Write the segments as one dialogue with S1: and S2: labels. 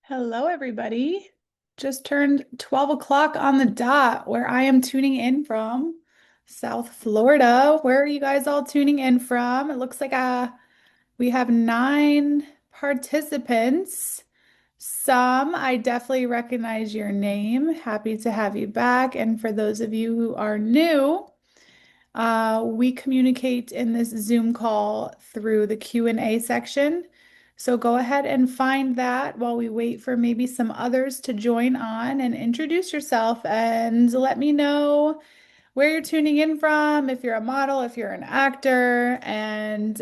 S1: Hello, everybody. Just turned 12 o'clock on the dot where I am tuning in from South Florida. Where are you guys all tuning in from? It looks like we have 9 participants. Some I definitely recognize your name. Happy to have you back. And for those of you who are new, we communicate in this Zoom call through the Q&A section. So go ahead and find that while we wait for maybe some others to join on and introduce yourself and let me know where you're tuning in from, if you're a model, if you're an actor, and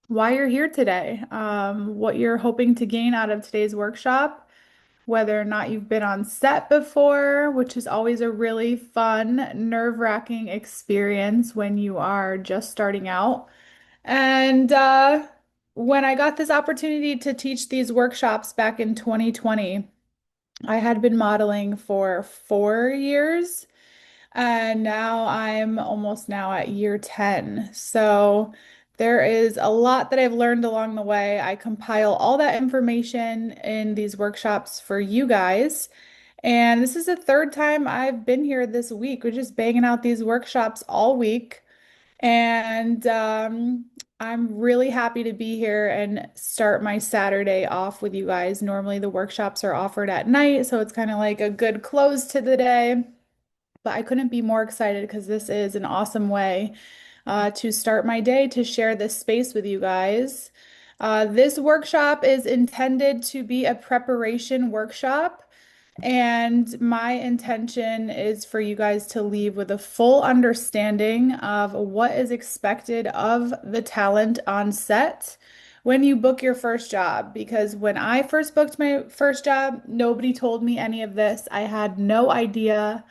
S1: why you're here today, what you're hoping to gain out of today's workshop, whether or not you've been on set before, which is always a really fun, nerve-wracking experience when you are just starting out. And when I got this opportunity to teach these workshops back in 2020, I had been modeling for 4 years. And now I'm almost now at year 10. So there is a lot that I've learned along the way. I compile all that information in these workshops for you guys. And this is the third time I've been here this week. We're just banging out these workshops all week. And I'm really happy to be here and start my Saturday off with you guys. Normally, the workshops are offered at night, so it's kind of like a good close to the day. But I couldn't be more excited because this is an awesome way to start my day to share this space with you guys. This workshop is intended to be a preparation workshop. And my intention is for you guys to leave with a full understanding of what is expected of the talent on set when you book your first job. Because when I first booked my first job, nobody told me any of this. I had no idea.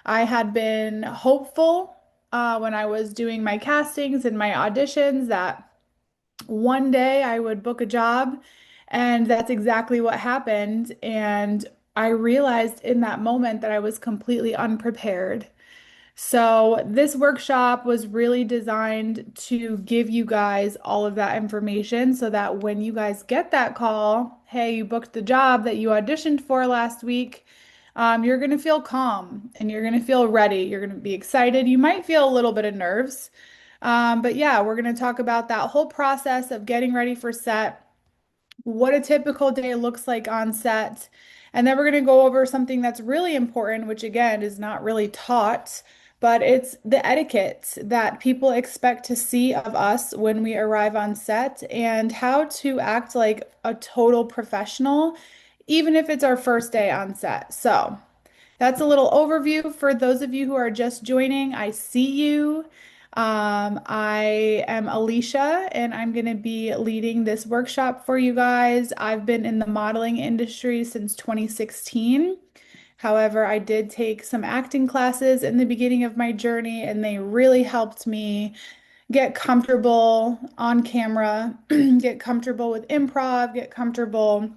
S1: I had been hopeful when I was doing my castings and my auditions that one day I would book a job, and that's exactly what happened. And I realized in that moment that I was completely unprepared. So, this workshop was really designed to give you guys all of that information so that when you guys get that call, hey, you booked the job that you auditioned for last week, you're going to feel calm and you're going to feel ready. You're going to be excited. You might feel a little bit of nerves. But yeah, we're going to talk about that whole process of getting ready for set, what a typical day looks like on set. And then we're going to go over something that's really important, which again is not really taught, but it's the etiquette that people expect to see of us when we arrive on set and how to act like a total professional, even if it's our first day on set. So, that's a little overview for those of you who are just joining. I see you. I am Alicia, and I'm going to be leading this workshop for you guys. I've been in the modeling industry since 2016. However, I did take some acting classes in the beginning of my journey, and they really helped me get comfortable on camera, get comfortable with improv, get comfortable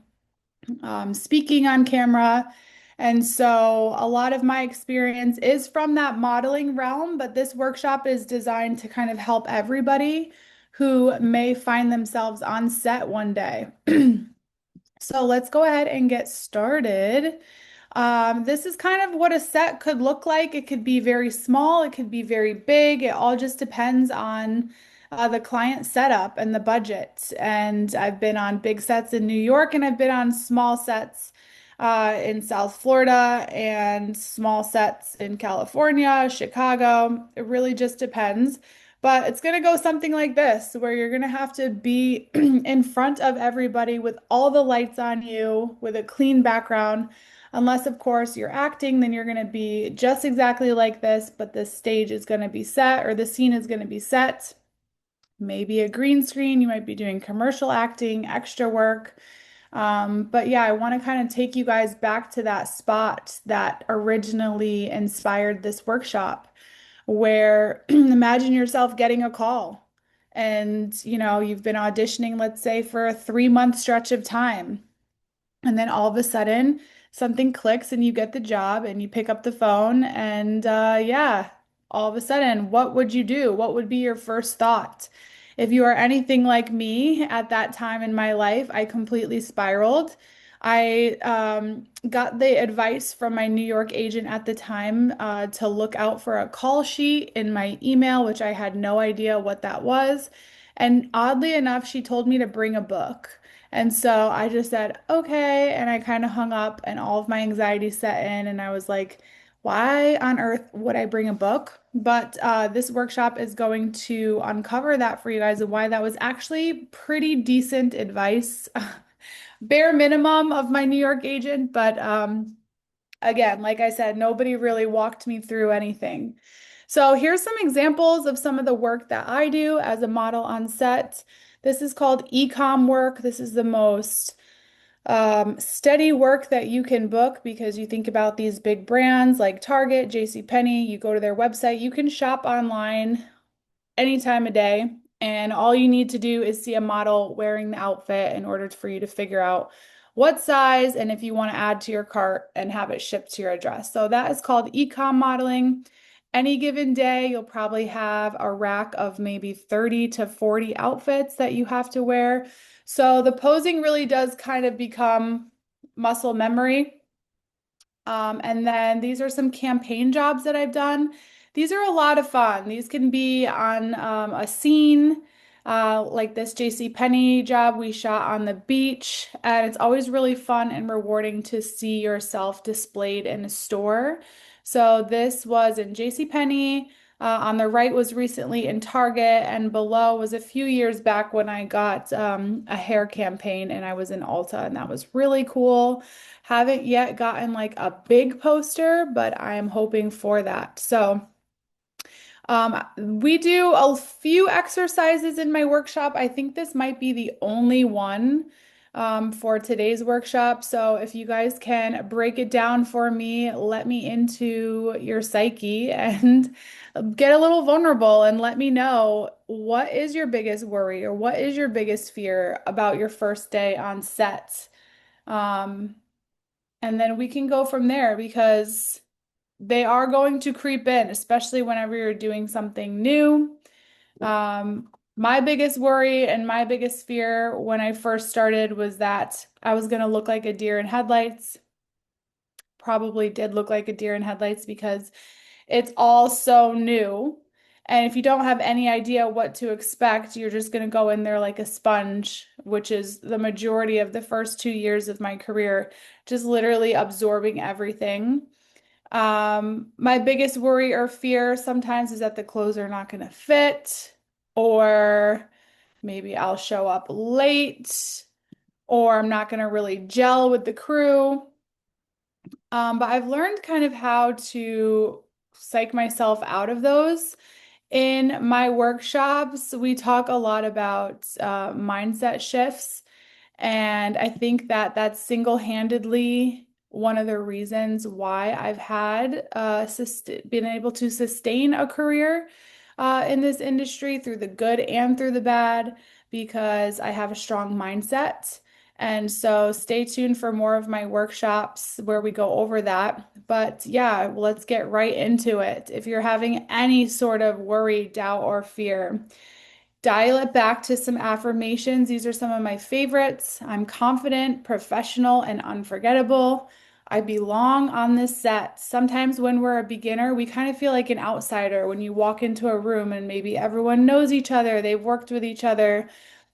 S1: speaking on camera. And so a lot of my experience is from that modeling realm, but this workshop is designed to kind of help everybody who may find themselves on set one day. So let's go ahead and get started. This is kind of what a set could look like. It could be very small, it could be very big. It all just depends on the client setup and the budget. And I've been on big sets in New York and I've been on small sets in South Florida and small sets in California, Chicago. It really just depends. But it's going to go something like this, where you're going to have to be in front of everybody with all the lights on you, with a clean background. Unless, of course, you're acting, then you're going to be just exactly like this, but the stage is going to be set or the scene is going to be set. Maybe a green screen, you might be doing commercial acting, extra work. But yeah, I want to kind of take you guys back to that spot that originally inspired this workshop, where imagine yourself getting a call and you've been auditioning, let's say, for a 3 month stretch of time. And then all of a sudden, something clicks and you get the job and you pick up the phone. And yeah, all of a sudden, what would you do? What would be your first thought? If you are anything like me at that time in my life, I completely spiraled. I got the advice from my New York agent at the time to look out for a call sheet in my email, which I had no idea what that was. And oddly enough, she told me to bring a book. And so I just said, okay. And I kind of hung up, and all of my anxiety set in. And I was like, why on earth would I bring a book? But this workshop is going to uncover that for you guys and why that was actually pretty decent advice. Bare minimum of my New York agent, but again, like I said, nobody really walked me through anything. So here's some examples of some of the work that I do as a model on set. This is called e-com work. This is the most steady work that you can book because you think about these big brands like Target, JCPenney, you go to their website, you can shop online any time of day. And all you need to do is see a model wearing the outfit in order for you to figure out what size and if you want to add to your cart and have it shipped to your address. So that is called e-com modeling. Any given day, you'll probably have a rack of maybe 30 to 40 outfits that you have to wear. So the posing really does kind of become muscle memory. And then these are some campaign jobs that I've done. These are a lot of fun. These can be on a scene, like this J.C. Penney job we shot on the beach. And it's always really fun and rewarding to see yourself displayed in a store. So this was in J.C. Penney. On the right was recently in Target, and below was a few years back when I got a hair campaign and I was in Ulta, and that was really cool. Haven't yet gotten like a big poster, but I am hoping for that. So, we do a few exercises in my workshop. I think this might be the only one for today's workshop. So, if you guys can break it down for me, let me into your psyche and get a little vulnerable and let me know what is your biggest worry or what is your biggest fear about your first day on set. Um, and then we can go from there because they are going to creep in, especially whenever you're doing something new. My biggest worry and my biggest fear when I first started was that I was going to look like a deer in headlights. Probably did look like a deer in headlights because it's all so new. And if you don't have any idea what to expect, you're just going to go in there like a sponge, which is the majority of the first 2 years of my career, just literally absorbing everything. My biggest worry or fear sometimes is that the clothes are not going to fit, or maybe I'll show up late, or I'm not going to really gel with the crew. But I've learned kind of how to psych myself out of those. In my workshops, we talk a lot about mindset shifts. And I think that that's single-handedly one of the reasons why I've had been able to sustain a career in this industry through the good and through the bad because I have a strong mindset. And so stay tuned for more of my workshops where we go over that. But yeah, let's get right into it. If you're having any sort of worry, doubt, or fear, dial it back to some affirmations. These are some of my favorites. I'm confident, professional, and unforgettable. I belong on this set. Sometimes when we're a beginner, we kind of feel like an outsider when you walk into a room and maybe everyone knows each other, they've worked with each other,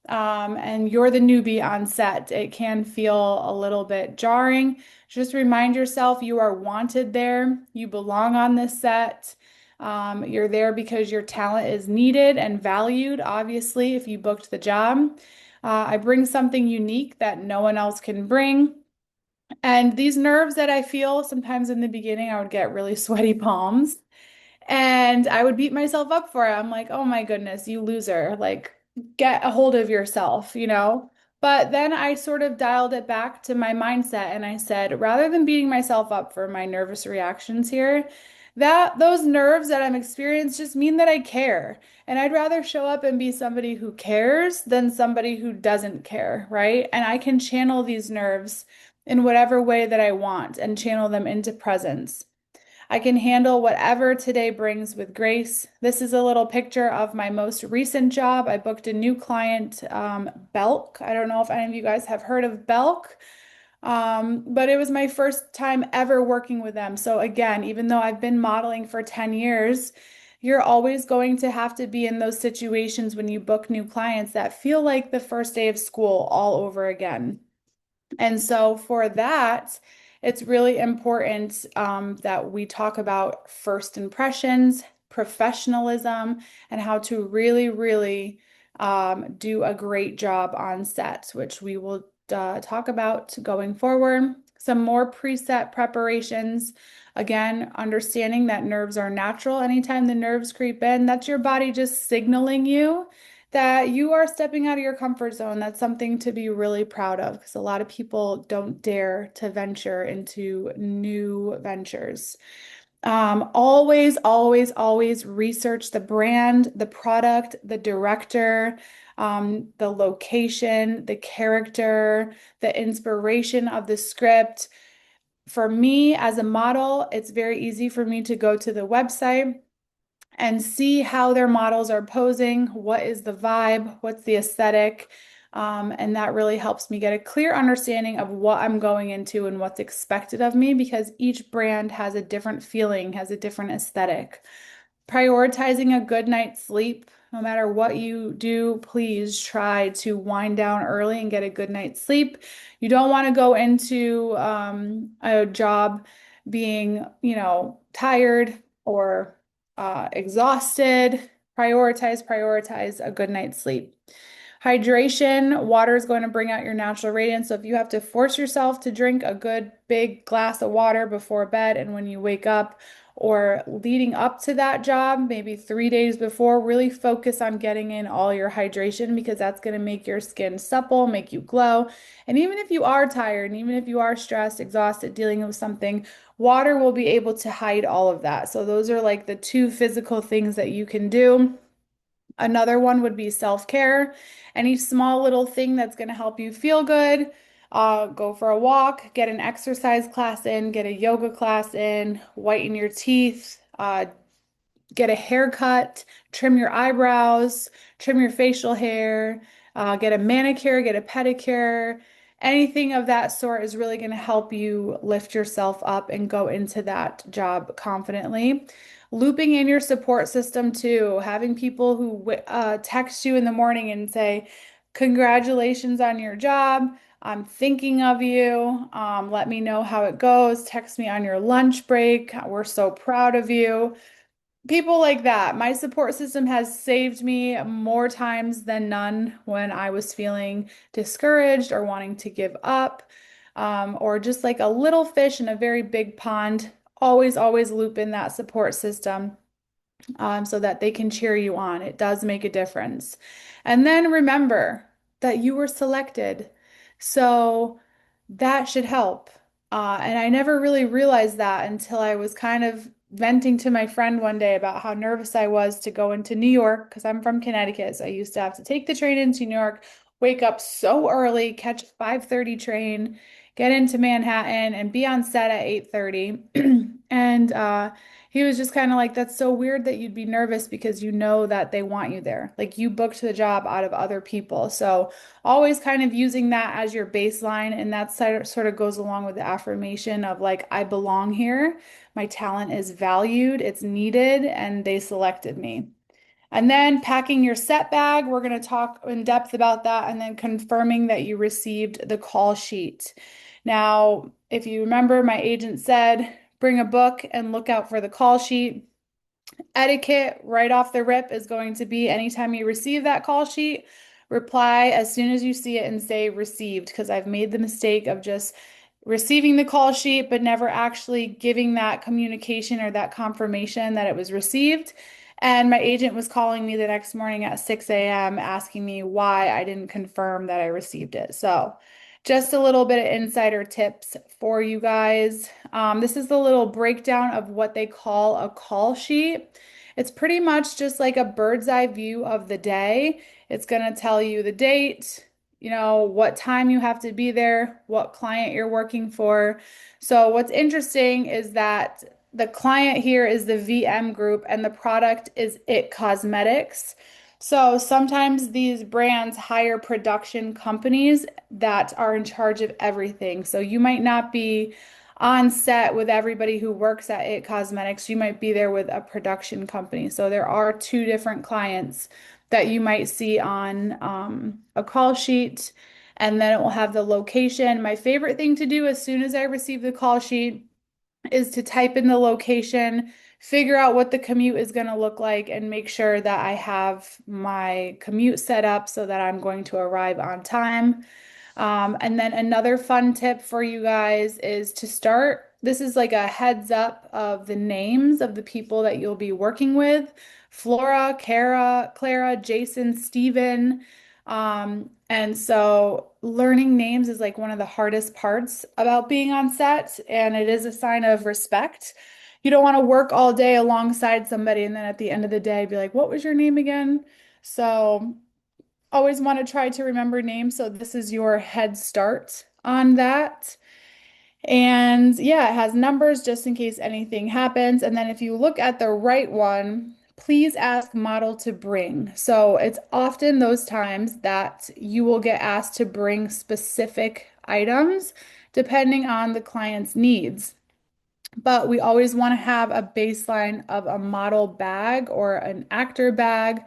S1: and you're the newbie on set. It can feel a little bit jarring. Just remind yourself you are wanted there. You belong on this set. You're there because your talent is needed and valued, obviously, if you booked the job. I bring something unique that no one else can bring. And these nerves that I feel, sometimes in the beginning, I would get really sweaty palms. And I would beat myself up for it. I'm like, oh my goodness, you loser. Like, get a hold of yourself, you know? But then I sort of dialed it back to my mindset and I said, rather than beating myself up for my nervous reactions here, that those nerves that I'm experiencing just mean that I care. And I'd rather show up and be somebody who cares than somebody who doesn't care, right? And I can channel these nerves in whatever way that I want and channel them into presence. I can handle whatever today brings with grace. This is a little picture of my most recent job. I booked a new client, Belk. I don't know if any of you guys have heard of Belk. But it was my first time ever working with them. So again, even though I've been modeling for 10 years, you're always going to have to be in those situations when you book new clients that feel like the first day of school all over again. And so for that, it's really important that we talk about first impressions, professionalism, and how to really, really do a great job on set, which we will talk about going forward. Some more preset preparations. Again, understanding that nerves are natural. Anytime the nerves creep in, that's your body just signaling you that you are stepping out of your comfort zone. That's something to be really proud of because a lot of people don't dare to venture into new ventures. Always, always, always research the brand, the product, the director, the location, the character, the inspiration of the script. For me as a model, it's very easy for me to go to the website and see how their models are posing, what is the vibe, what's the aesthetic. And that really helps me get a clear understanding of what I'm going into and what's expected of me because each brand has a different feeling, has a different aesthetic. Prioritizing a good night's sleep. No matter what you do, please try to wind down early and get a good night's sleep. You don't want to go into a job being, tired or exhausted. Prioritize a good night's sleep. Hydration, water is going to bring out your natural radiance. So if you have to force yourself to drink a good big glass of water before bed and when you wake up, or leading up to that job, maybe 3 days before, really focus on getting in all your hydration because that's going to make your skin supple, make you glow. And even if you are tired, and even if you are stressed, exhausted, dealing with something, water will be able to hide all of that. So those are like the two physical things that you can do. Another one would be self-care. Any small little thing that's going to help you feel good. Go for a walk, get an exercise class in, get a yoga class in, whiten your teeth, get a haircut, trim your eyebrows, trim your facial hair, get a manicure, get a pedicure. Anything of that sort is really going to help you lift yourself up and go into that job confidently. Looping in your support system too, having people who text you in the morning and say, congratulations on your job. I'm thinking of you. Let me know how it goes. Text me on your lunch break. We're so proud of you. People like that. My support system has saved me more times than none when I was feeling discouraged or wanting to give up, or just like a little fish in a very big pond. Always, always loop in that support system so that they can cheer you on. It does make a difference. And then remember that you were selected. So that should help. And I never really realized that until I was kind of venting to my friend one day about how nervous I was to go into New York because I'm from Connecticut. So I used to have to take the train into New York, wake up so early, catch a 5:30 train, get into Manhattan and be on set at 8:30. And he was just kind of like, that's so weird that you'd be nervous because you know that they want you there. Like you booked the job out of other people. So always kind of using that as your baseline. And that sort of goes along with the affirmation of like, I belong here. My talent is valued, it's needed, and they selected me. And then packing your set bag, we're going to talk in depth about that, and then confirming that you received the call sheet. Now, if you remember, my agent said, bring a book and look out for the call sheet. Etiquette right off the rip is going to be anytime you receive that call sheet, reply as soon as you see it and say received, because I've made the mistake of just receiving the call sheet, but never actually giving that communication or that confirmation that it was received. And my agent was calling me the next morning at 6 a.m. asking me why I didn't confirm that I received it. So, just a little bit of insider tips for you guys. This is the little breakdown of what they call a call sheet. It's pretty much just like a bird's eye view of the day. It's going to tell you the date, what time you have to be there, what client you're working for. So what's interesting is that the client here is the VM group and the product is It Cosmetics. So sometimes these brands hire production companies that are in charge of everything. So you might not be on set with everybody who works at It Cosmetics. You might be there with a production company. So there are two different clients that you might see on a call sheet, and then it will have the location. My favorite thing to do as soon as I receive the call sheet is to type in the location, figure out what the commute is going to look like, and make sure that I have my commute set up so that I'm going to arrive on time. And then another fun tip for you guys is to start. This is like a heads up of the names of the people that you'll be working with. Flora, Kara, Clara, Jason, Steven. And so learning names is like one of the hardest parts about being on set, and it is a sign of respect. You don't want to work all day alongside somebody and then at the end of the day be like, what was your name again? So always want to try to remember names. So this is your head start on that. And yeah, it has numbers just in case anything happens. And then if you look at the right one, please ask model to bring. So it's often those times that you will get asked to bring specific items depending on the client's needs. But we always want to have a baseline of a model bag or an actor bag,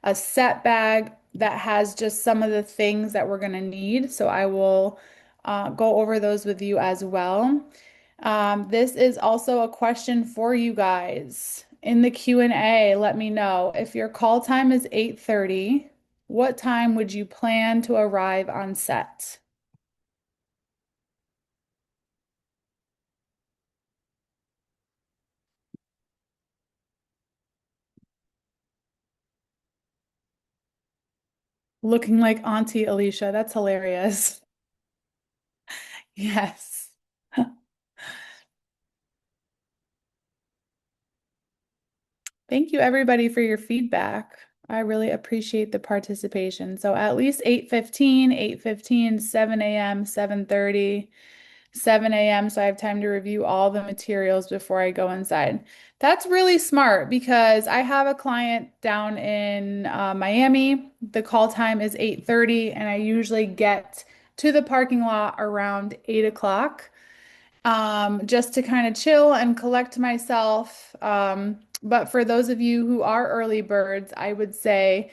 S1: a set bag that has just some of the things that we're going to need. So I will go over those with you as well. This is also a question for you guys. In the Q&A, let me know if your call time is 8:30, what time would you plan to arrive on set? Looking like Auntie Alicia. That's hilarious. Yes. Thank you, everybody, for your feedback. I really appreciate the participation. So at least 8:15, 8:15, 7 a.m., 7:30, 7 a.m. So I have time to review all the materials before I go inside. That's really smart because I have a client down in Miami. The call time is 8:30, and I usually get to the parking lot around 8 o'clock, just to kind of chill and collect myself. But for those of you who are early birds, I would say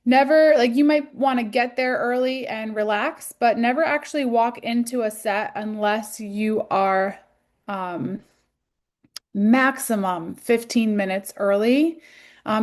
S1: never, like you might want to get there early and relax, but never actually walk into a set unless you are um, maximum 15 minutes early,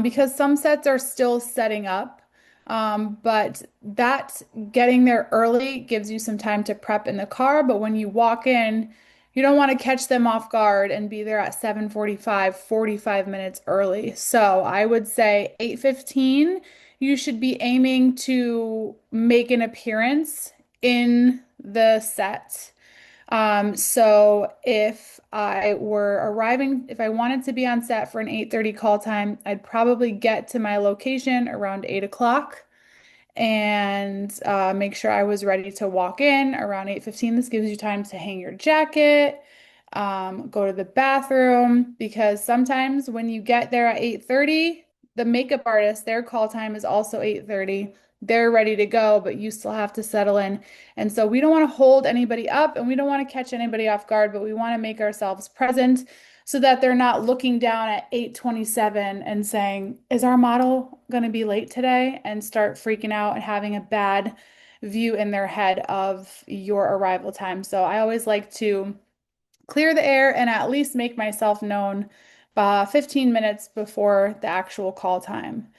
S1: because some sets are still setting up. But that getting there early gives you some time to prep in the car. But when you walk in, you don't want to catch them off guard and be there at 7:45, 45 minutes early. So I would say 8:15, you should be aiming to make an appearance in the set. So if I were arriving, if I wanted to be on set for an 8:30 call time, I'd probably get to my location around 8 o'clock and make sure I was ready to walk in around 8:15. This gives you time to hang your jacket, go to the bathroom, because sometimes when you get there at 8:30, the makeup artist, their call time is also 8:30. They're ready to go, but you still have to settle in. And so we don't want to hold anybody up and we don't want to catch anybody off guard, but we want to make ourselves present so that they're not looking down at 8:27 and saying, is our model going to be late today? And start freaking out and having a bad view in their head of your arrival time. So I always like to clear the air and at least make myself known 15 minutes before the actual call time.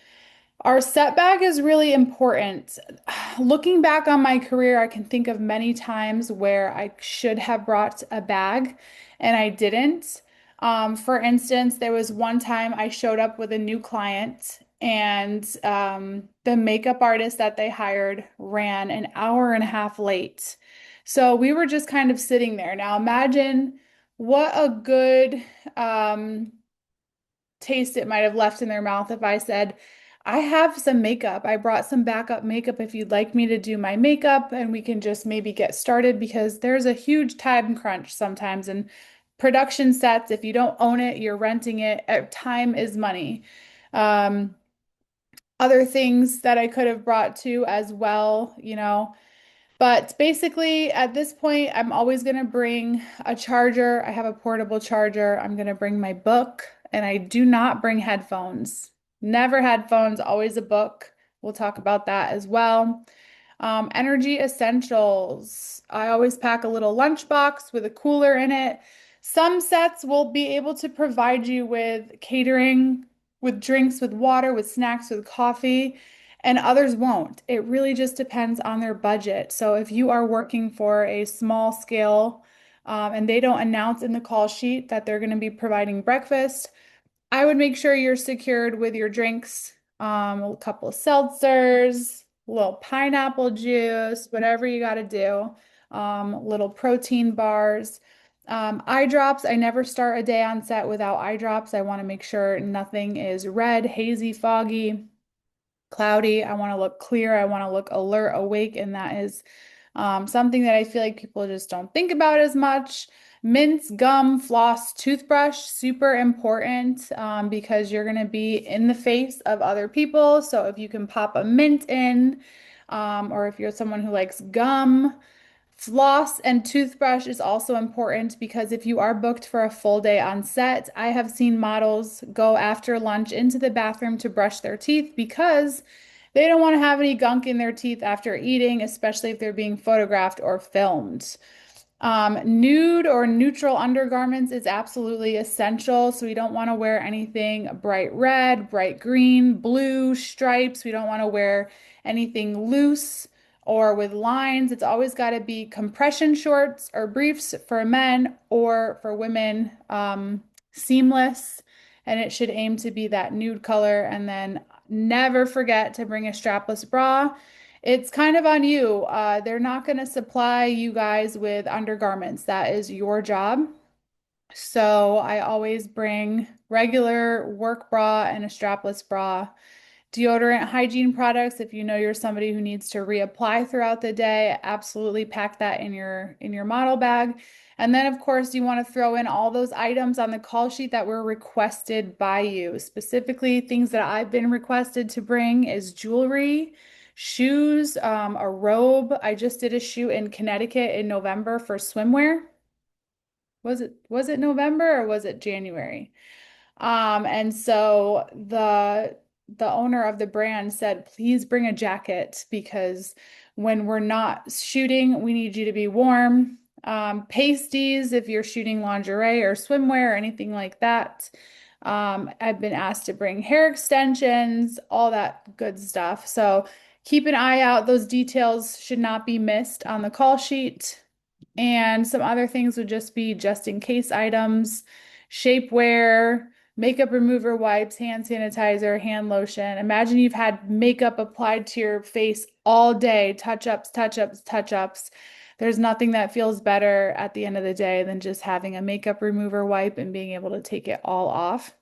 S1: Our setback is really important. Looking back on my career, I can think of many times where I should have brought a bag and I didn't. For instance, there was one time I showed up with a new client and the makeup artist that they hired ran an hour and a half late. So we were just kind of sitting there. Now imagine what a good taste it might have left in their mouth if I said, I have some makeup. I brought some backup makeup if you'd like me to do my makeup and we can just maybe get started, because there's a huge time crunch sometimes in production sets. If you don't own it, you're renting it. Time is money. Um, other things that I could have brought to as well, But basically, at this point, I'm always going to bring a charger. I have a portable charger. I'm going to bring my book, and I do not bring headphones. Never headphones, always a book. We'll talk about that as well. Energy essentials. I always pack a little lunchbox with a cooler in it. Some sets will be able to provide you with catering, with drinks, with water, with snacks, with coffee, and others won't. It really just depends on their budget. So if you are working for a small scale, and they don't announce in the call sheet that they're going to be providing breakfast, I would make sure you're secured with your drinks, a couple of seltzers, a little pineapple juice, whatever you got to do, little protein bars. Eye drops, I never start a day on set without eye drops. I want to make sure nothing is red, hazy, foggy, cloudy. I want to look clear. I want to look alert, awake, and that is something that I feel like people just don't think about as much. Mints, gum, floss, toothbrush, super important because you're going to be in the face of other people. So if you can pop a mint in, or if you're someone who likes gum, floss and toothbrush is also important because if you are booked for a full day on set, I have seen models go after lunch into the bathroom to brush their teeth because they don't want to have any gunk in their teeth after eating, especially if they're being photographed or filmed. Nude or neutral undergarments is absolutely essential. So we don't want to wear anything bright red, bright green, blue, stripes. We don't want to wear anything loose or with lines. It's always got to be compression shorts or briefs for men or for women, seamless. And it should aim to be that nude color. And then never forget to bring a strapless bra. It's kind of on you. They're not going to supply you guys with undergarments. That is your job. So I always bring regular work bra and a strapless bra. Deodorant, hygiene products, if you know you're somebody who needs to reapply throughout the day, absolutely pack that in your model bag. And then of course you want to throw in all those items on the call sheet that were requested by you. Specifically, things that I've been requested to bring is jewelry, shoes, a robe. I just did a shoot in Connecticut in November for swimwear. Was it November or was it January? And so the owner of the brand said, please bring a jacket because when we're not shooting, we need you to be warm. Pasties, if you're shooting lingerie or swimwear or anything like that. I've been asked to bring hair extensions, all that good stuff. So keep an eye out. Those details should not be missed on the call sheet. And some other things would just be just in case items, shapewear, makeup remover wipes, hand sanitizer, hand lotion. Imagine you've had makeup applied to your face all day, touch ups, touch ups, touch ups. There's nothing that feels better at the end of the day than just having a makeup remover wipe and being able to take it all off.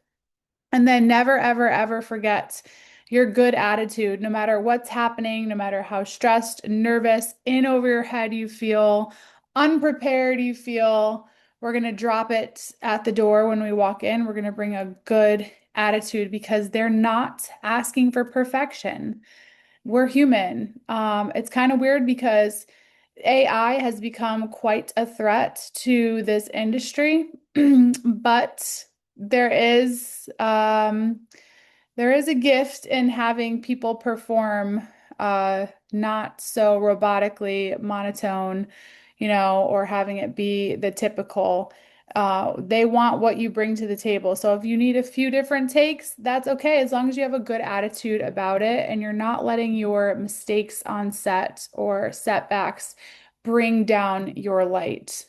S1: And then never, ever, ever forget your good attitude, no matter what's happening, no matter how stressed, nervous, in over your head you feel, unprepared you feel. We're going to drop it at the door when we walk in. We're going to bring a good attitude because they're not asking for perfection. We're human. It's kind of weird because AI has become quite a threat to this industry, but there is um, there is a gift in having people perform not so robotically monotone, or having it be the typical. They want what you bring to the table. So if you need a few different takes, that's okay, as long as you have a good attitude about it and you're not letting your mistakes on set or setbacks bring down your light.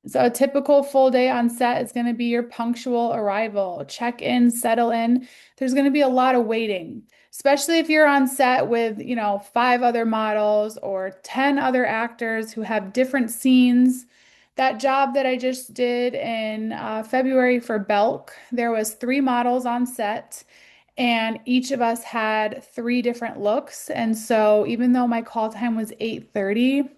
S1: So a typical full day on set is going to be your punctual arrival, check in, settle in. There's going to be a lot of waiting, especially if you're on set with, five other models or 10 other actors who have different scenes. That job that I just did in February for Belk, there was three models on set and each of us had three different looks. And so even though my call time was 8:30,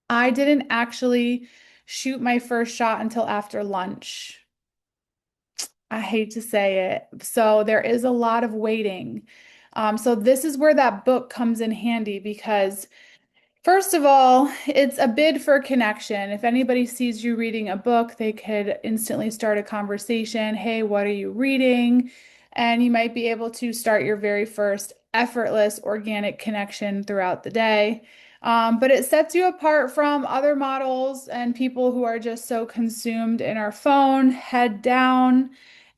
S1: I didn't actually shoot my first shot until after lunch. I hate to say it. So there is a lot of waiting. So this is where that book comes in handy because first of all, it's a bid for connection. If anybody sees you reading a book, they could instantly start a conversation. Hey, what are you reading? And you might be able to start your very first effortless organic connection throughout the day. But it sets you apart from other models and people who are just so consumed in our phone, head down,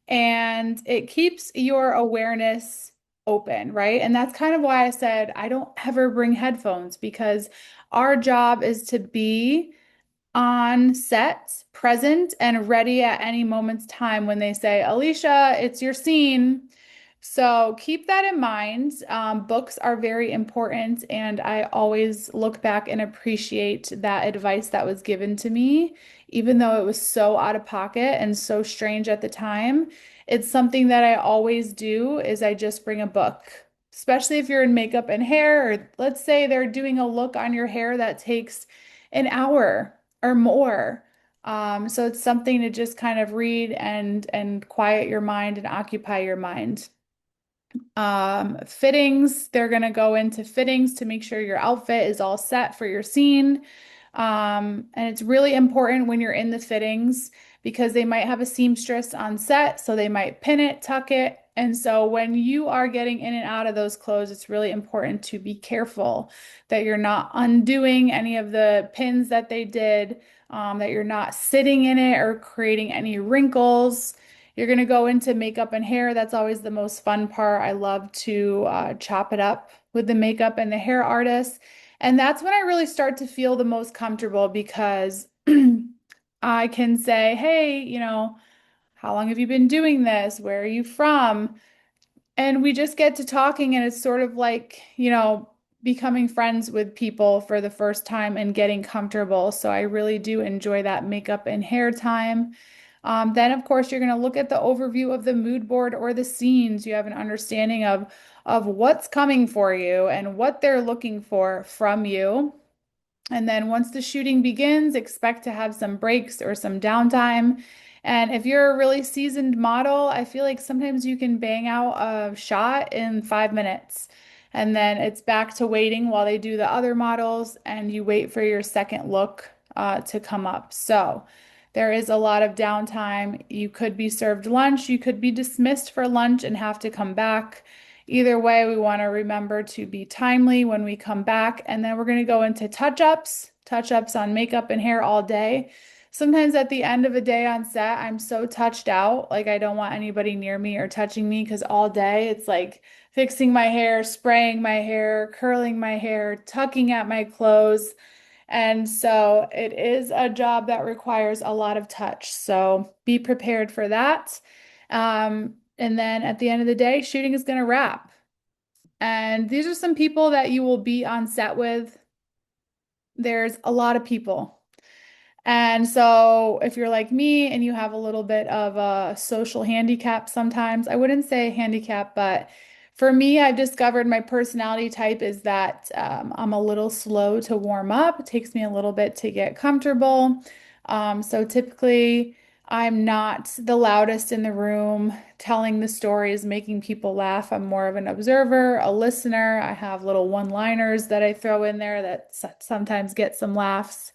S1: and it keeps your awareness open, right? And that's kind of why I said I don't ever bring headphones because our job is to be on set, present, and ready at any moment's time when they say, Alicia, it's your scene. So keep that in mind. Books are very important, and I always look back and appreciate that advice that was given to me, even though it was so out of pocket and so strange at the time. It's something that I always do is I just bring a book, especially if you're in makeup and hair, or let's say they're doing a look on your hair that takes an hour or more. So it's something to just kind of read and quiet your mind and occupy your mind. Fittings, they're going to go into fittings to make sure your outfit is all set for your scene. And it's really important when you're in the fittings because they might have a seamstress on set, so they might pin it, tuck it. And so when you are getting in and out of those clothes, it's really important to be careful that you're not undoing any of the pins that they did, that you're not sitting in it or creating any wrinkles. You're going to go into makeup and hair. That's always the most fun part. I love to chop it up with the makeup and the hair artist. And that's when I really start to feel the most comfortable because I can say, hey, how long have you been doing this? Where are you from? And we just get to talking, and it's sort of like, becoming friends with people for the first time and getting comfortable. So I really do enjoy that makeup and hair time. Then, of course, you're going to look at the overview of the mood board or the scenes. You have an understanding of what's coming for you and what they're looking for from you. And then once the shooting begins, expect to have some breaks or some downtime. And if you're a really seasoned model, I feel like sometimes you can bang out a shot in 5 minutes. And then it's back to waiting while they do the other models, and you wait for your second look to come up. So there is a lot of downtime. You could be served lunch, you could be dismissed for lunch and have to come back. Either way, we want to remember to be timely when we come back. And then we're going to go into touch-ups on makeup and hair all day. Sometimes at the end of a day on set, I'm so touched out, like I don't want anybody near me or touching me because all day it's like fixing my hair, spraying my hair, curling my hair, tucking at my clothes. And so it is a job that requires a lot of touch. So be prepared for that. And then at the end of the day, shooting is going to wrap. And these are some people that you will be on set with. There's a lot of people. And so if you're like me and you have a little bit of a social handicap sometimes, I wouldn't say handicap, but for me, I've discovered my personality type is that I'm a little slow to warm up. It takes me a little bit to get comfortable. So typically, I'm not the loudest in the room telling the stories, making people laugh. I'm more of an observer, a listener. I have little one-liners that I throw in there that sometimes get some laughs.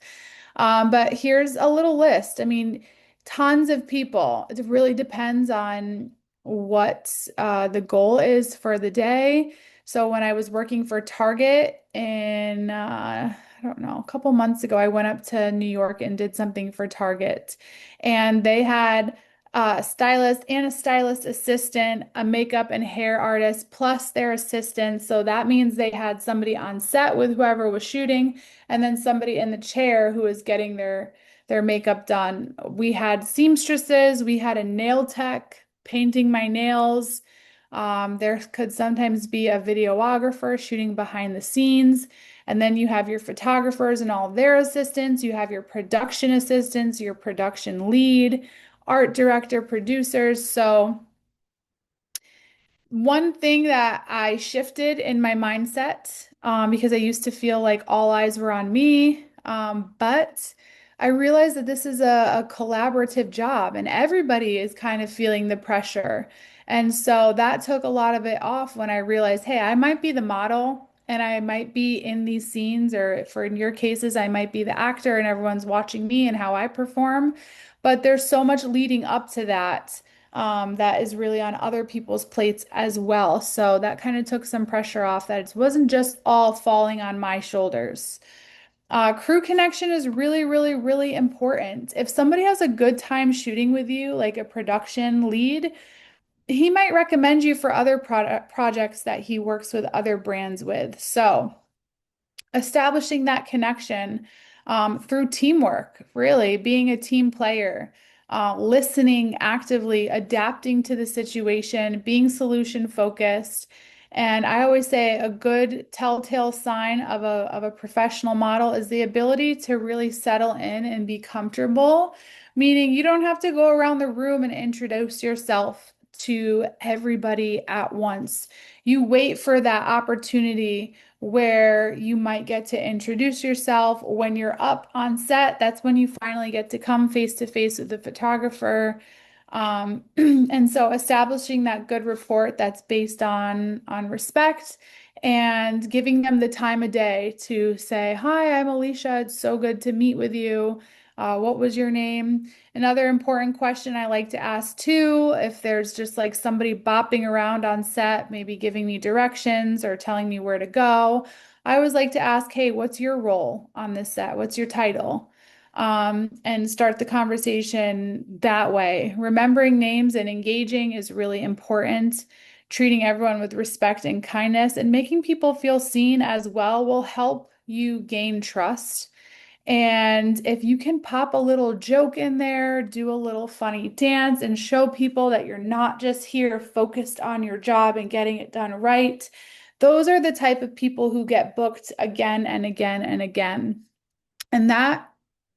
S1: But here's a little list. I mean, tons of people. It really depends on what the goal is for the day. So when I was working for Target in, I don't know, a couple months ago, I went up to New York and did something for Target. And they had a stylist and a stylist assistant, a makeup and hair artist, plus their assistant. So that means they had somebody on set with whoever was shooting and then somebody in the chair who was getting their makeup done. We had seamstresses, we had a nail tech painting my nails. There could sometimes be a videographer shooting behind the scenes. And then you have your photographers and all their assistants. You have your production assistants, your production lead, art director, producers. So one thing that I shifted in my mindset, because I used to feel like all eyes were on me, but I realized that this is a collaborative job and everybody is kind of feeling the pressure. And so that took a lot of it off when I realized, hey, I might be the model and I might be in these scenes, or for in your cases, I might be the actor and everyone's watching me and how I perform. But there's so much leading up to that that is really on other people's plates as well. So that kind of took some pressure off that it wasn't just all falling on my shoulders. Crew connection is really, really, really important. If somebody has a good time shooting with you, like a production lead, he might recommend you for other product projects that he works with other brands with. So, establishing that connection through teamwork, really being a team player, listening actively, adapting to the situation, being solution focused. And I always say a good telltale sign of a professional model is the ability to really settle in and be comfortable, meaning you don't have to go around the room and introduce yourself to everybody at once. You wait for that opportunity where you might get to introduce yourself. When you're up on set, that's when you finally get to come face to face with the photographer. And so establishing that good rapport that's based on respect and giving them the time of day to say, "Hi, I'm Alecia. It's so good to meet with you. What was your name?" Another important question I like to ask too, if there's just like somebody bopping around on set, maybe giving me directions or telling me where to go, I always like to ask, "Hey, what's your role on this set? What's your title?" And start the conversation that way. Remembering names and engaging is really important. Treating everyone with respect and kindness and making people feel seen as well will help you gain trust. And if you can pop a little joke in there, do a little funny dance, and show people that you're not just here focused on your job and getting it done right, those are the type of people who get booked again and again and again. And that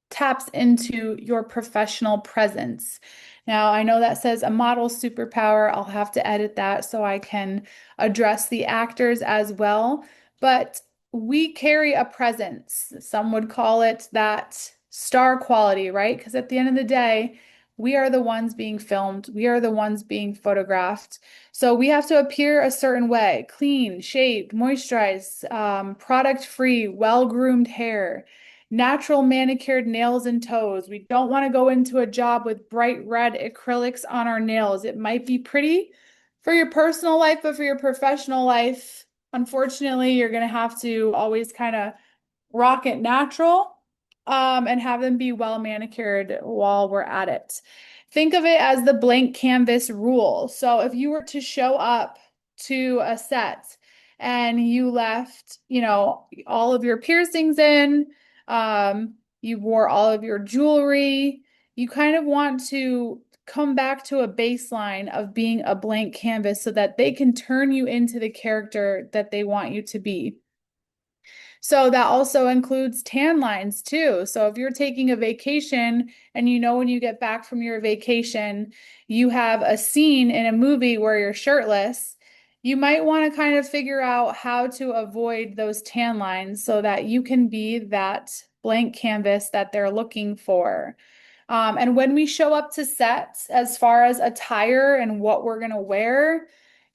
S1: taps into your professional presence. Now, I know that says a model superpower. I'll have to edit that so I can address the actors as well. But we carry a presence. Some would call it that star quality, right? Because at the end of the day, we are the ones being filmed. We are the ones being photographed. So we have to appear a certain way, clean, shaved, moisturized, product-free, well-groomed hair, natural manicured nails and toes. We don't want to go into a job with bright red acrylics on our nails. It might be pretty for your personal life, but for your professional life, unfortunately, you're going to have to always kind of rock it natural, and have them be well manicured while we're at it. Think of it as the blank canvas rule. So if you were to show up to a set and you left, all of your piercings in, you wore all of your jewelry, you kind of want to come back to a baseline of being a blank canvas so that they can turn you into the character that they want you to be. So that also includes tan lines too. So if you're taking a vacation and when you get back from your vacation, you have a scene in a movie where you're shirtless, you might want to kind of figure out how to avoid those tan lines so that you can be that blank canvas that they're looking for. And when we show up to sets, as far as attire and what we're going to wear,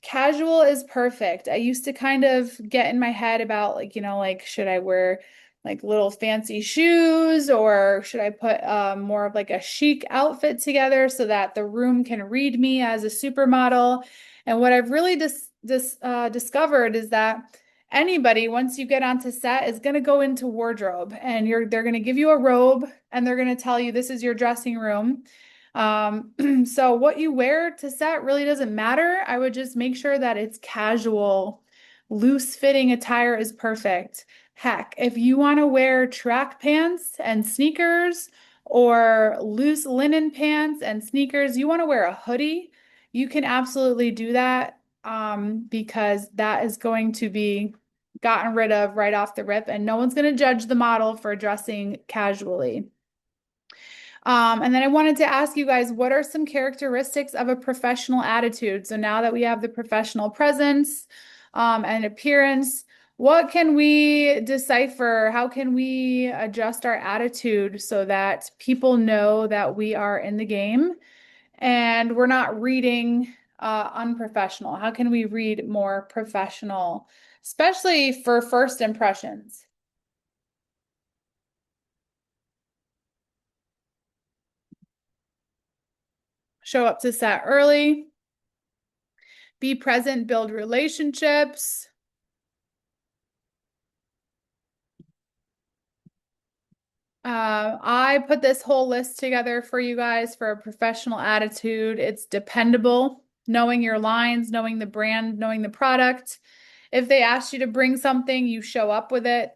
S1: casual is perfect. I used to kind of get in my head about like, should I wear like little fancy shoes or should I put more of like a chic outfit together so that the room can read me as a supermodel? And what I've really discovered is that anybody, once you get onto set, is going to go into wardrobe and they're going to give you a robe and they're going to tell you this is your dressing room. So what you wear to set really doesn't matter. I would just make sure that it's casual. Loose fitting attire is perfect. Heck, if you want to wear track pants and sneakers or loose linen pants and sneakers, you want to wear a hoodie, you can absolutely do that, because that is going to be gotten rid of right off the rip, and no one's going to judge the model for dressing casually. And then I wanted to ask you guys, what are some characteristics of a professional attitude? So now that we have the professional presence, and appearance, what can we decipher? How can we adjust our attitude so that people know that we are in the game and we're not reading unprofessional? How can we read more professional, especially for first impressions? Show up to set early, be present, build relationships. I put this whole list together for you guys for a professional attitude. It's dependable, knowing your lines, knowing the brand, knowing the product. If they ask you to bring something, you show up with it.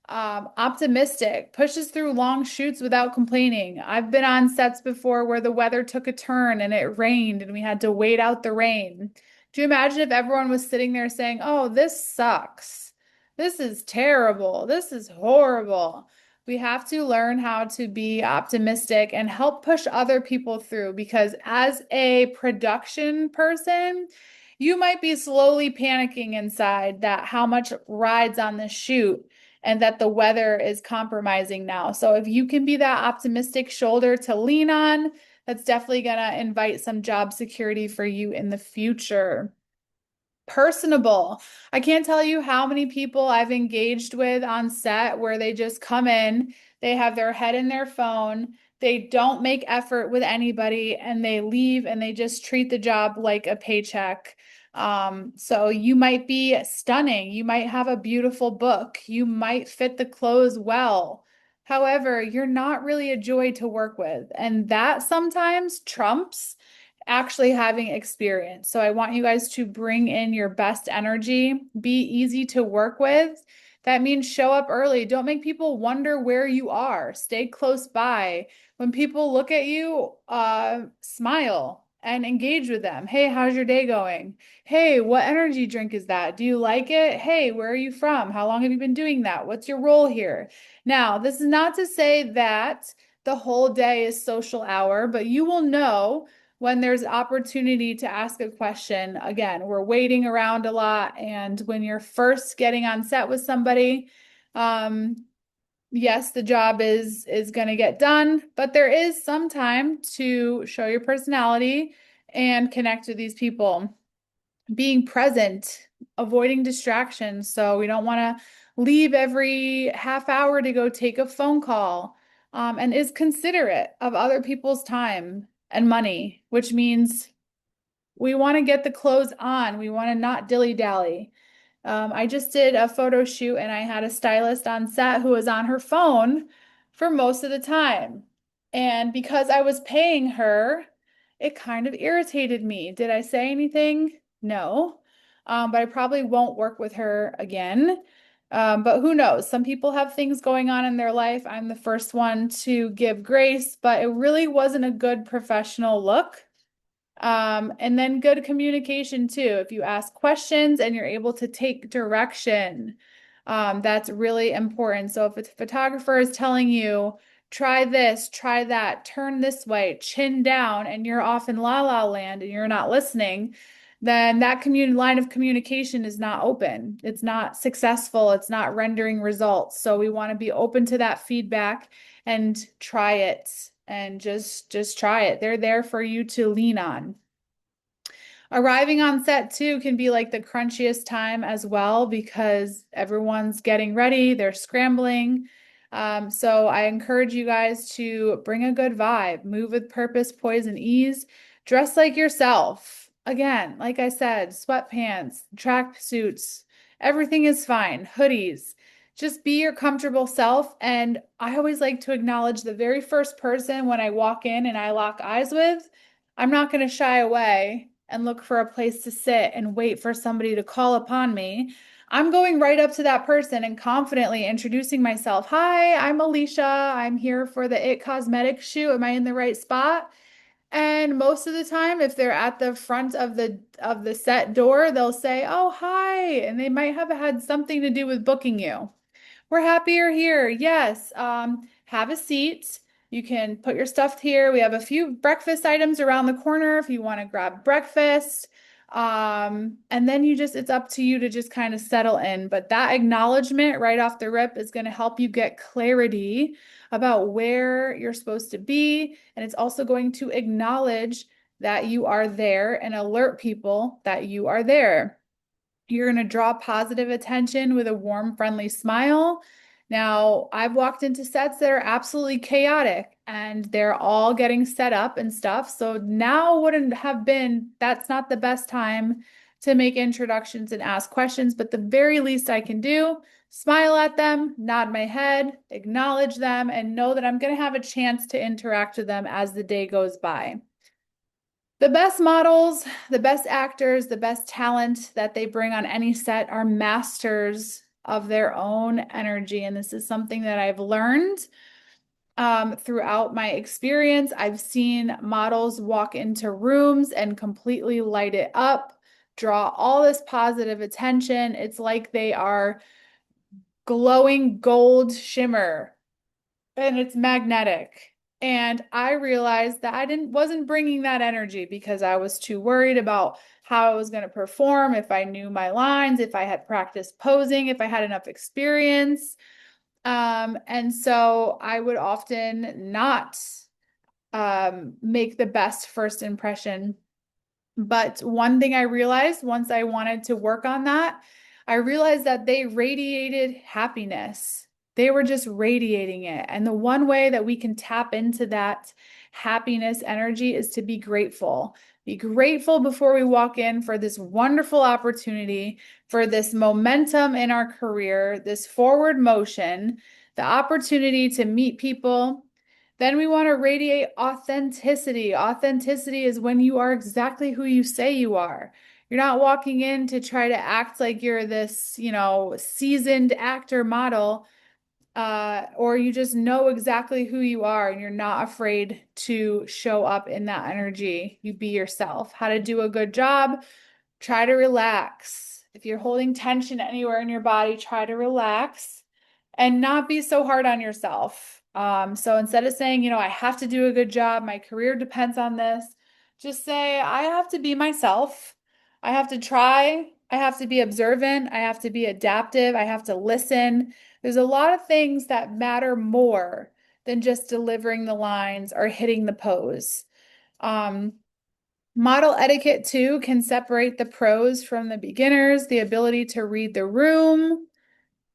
S1: Optimistic, pushes through long shoots without complaining. I've been on sets before where the weather took a turn and it rained and we had to wait out the rain. Do you imagine if everyone was sitting there saying, "Oh, this sucks. This is terrible. This is horrible." We have to learn how to be optimistic and help push other people through because as a production person, you might be slowly panicking inside that how much rides on the shoot and that the weather is compromising now. So if you can be that optimistic shoulder to lean on, that's definitely going to invite some job security for you in the future. Personable. I can't tell you how many people I've engaged with on set where they just come in, they have their head in their phone, they don't make effort with anybody, and they leave and they just treat the job like a paycheck. So you might be stunning, you might have a beautiful book, you might fit the clothes well. However, you're not really a joy to work with, and that sometimes trumps actually having experience. So I want you guys to bring in your best energy, be easy to work with. That means show up early. Don't make people wonder where you are. Stay close by. When people look at you, smile and engage with them. Hey, how's your day going? Hey, what energy drink is that? Do you like it? Hey, where are you from? How long have you been doing that? What's your role here? Now, this is not to say that the whole day is social hour, but you will know when there's opportunity to ask a question. Again, we're waiting around a lot, and when you're first getting on set with somebody, um, yes, the job is going to get done, but there is some time to show your personality and connect with these people. Being present, avoiding distractions. So we don't want to leave every half hour to go take a phone call, and is considerate of other people's time and money, which means we want to get the clothes on. We want to not dilly-dally. I just did a photo shoot and I had a stylist on set who was on her phone for most of the time. And because I was paying her, it kind of irritated me. Did I say anything? No. But I probably won't work with her again. But who knows? Some people have things going on in their life. I'm the first one to give grace, but it really wasn't a good professional look. And then good communication too. If you ask questions and you're able to take direction, that's really important. So if a photographer is telling you, try this, try that, turn this way, chin down, and you're off in la la land and you're not listening, then that line of communication is not open. It's not successful. It's not rendering results. So we want to be open to that feedback and try it and just try it. They're there for you to lean on. Arriving on set too can be like the crunchiest time as well because everyone's getting ready, they're scrambling. So I encourage you guys to bring a good vibe, move with purpose, poise, and ease, dress like yourself. Again, like I said, sweatpants, track suits, everything is fine, hoodies. Just be your comfortable self. And I always like to acknowledge the very first person when I walk in and I lock eyes with. I'm not going to shy away and look for a place to sit and wait for somebody to call upon me. I'm going right up to that person and confidently introducing myself. Hi, I'm Alecia. I'm here for the It Cosmetics shoot. Am I in the right spot? And most of the time, if they're at the front of the set door, they'll say, "Oh, hi," and they might have had something to do with booking you. We're happy you're here. Yes. Have a seat. You can put your stuff here. We have a few breakfast items around the corner if you want to grab breakfast. And then it's up to you to just kind of settle in. But that acknowledgement right off the rip is going to help you get clarity about where you're supposed to be. And it's also going to acknowledge that you are there and alert people that you are there. You're going to draw positive attention with a warm, friendly smile. Now, I've walked into sets that are absolutely chaotic and they're all getting set up and stuff. So now wouldn't have been, that's not the best time to make introductions and ask questions, but the very least I can do, smile at them, nod my head, acknowledge them, and know that I'm going to have a chance to interact with them as the day goes by. The best models, the best actors, the best talent that they bring on any set are masters of their own energy. And this is something that I've learned throughout my experience. I've seen models walk into rooms and completely light it up, draw all this positive attention. It's like they are glowing gold shimmer and it's magnetic. And I realized that I wasn't bringing that energy because I was too worried about how I was going to perform, if I knew my lines, if I had practiced posing, if I had enough experience. And so I would often not make the best first impression. But one thing I realized once I wanted to work on that, I realized that they radiated happiness. They were just radiating it. And the one way that we can tap into that happiness energy is to be grateful. Be grateful before we walk in for this wonderful opportunity, for this momentum in our career, this forward motion, the opportunity to meet people. Then we want to radiate authenticity. Authenticity is when you are exactly who you say you are. You're not walking in to try to act like you're this, seasoned actor model, or you just know exactly who you are and you're not afraid to show up in that energy. You be yourself. How to do a good job. Try to relax. If you're holding tension anywhere in your body, try to relax and not be so hard on yourself. So instead of saying, I have to do a good job, my career depends on this, just say, I have to be myself. I have to try. I have to be observant. I have to be adaptive. I have to listen. There's a lot of things that matter more than just delivering the lines or hitting the pose. Um, Model etiquette too can separate the pros from the beginners, the ability to read the room.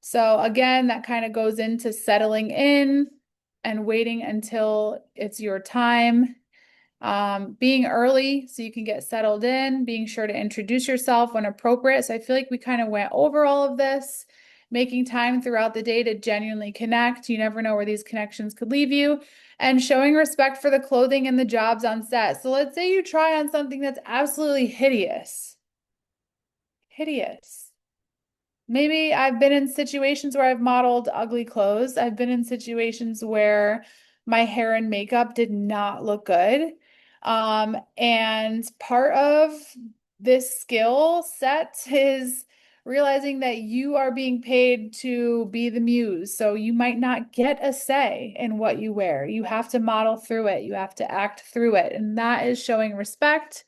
S1: So again, that kind of goes into settling in and waiting until it's your time. Being early so you can get settled in, being sure to introduce yourself when appropriate. So I feel like we kind of went over all of this, making time throughout the day to genuinely connect. You never know where these connections could leave you, and showing respect for the clothing and the jobs on set. So let's say you try on something that's absolutely hideous. Hideous. Maybe I've been in situations where I've modeled ugly clothes. I've been in situations where my hair and makeup did not look good. And part of this skill set is realizing that you are being paid to be the muse. So you might not get a say in what you wear. You have to model through it. You have to act through it. And that is showing respect.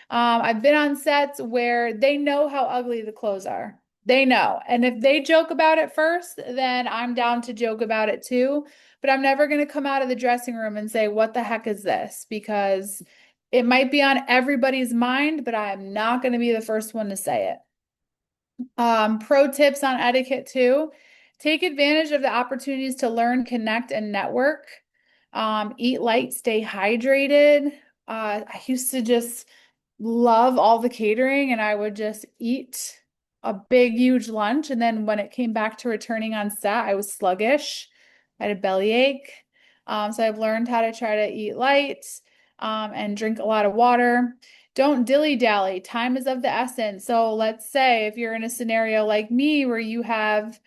S1: I've been on sets where they know how ugly the clothes are. They know. And if they joke about it first, then I'm down to joke about it too. But I'm never going to come out of the dressing room and say, what the heck is this? Because it might be on everybody's mind, but I am not going to be the first one to say it. Pro tips on etiquette too. Take advantage of the opportunities to learn, connect, and network. Eat light, stay hydrated. I used to just love all the catering and I would just eat a big, huge lunch. And then when it came back to returning on set, I was sluggish. I had a bellyache. So I've learned how to try to eat light, and drink a lot of water. Don't dilly-dally. Time is of the essence. So let's say if you're in a scenario like me where you have,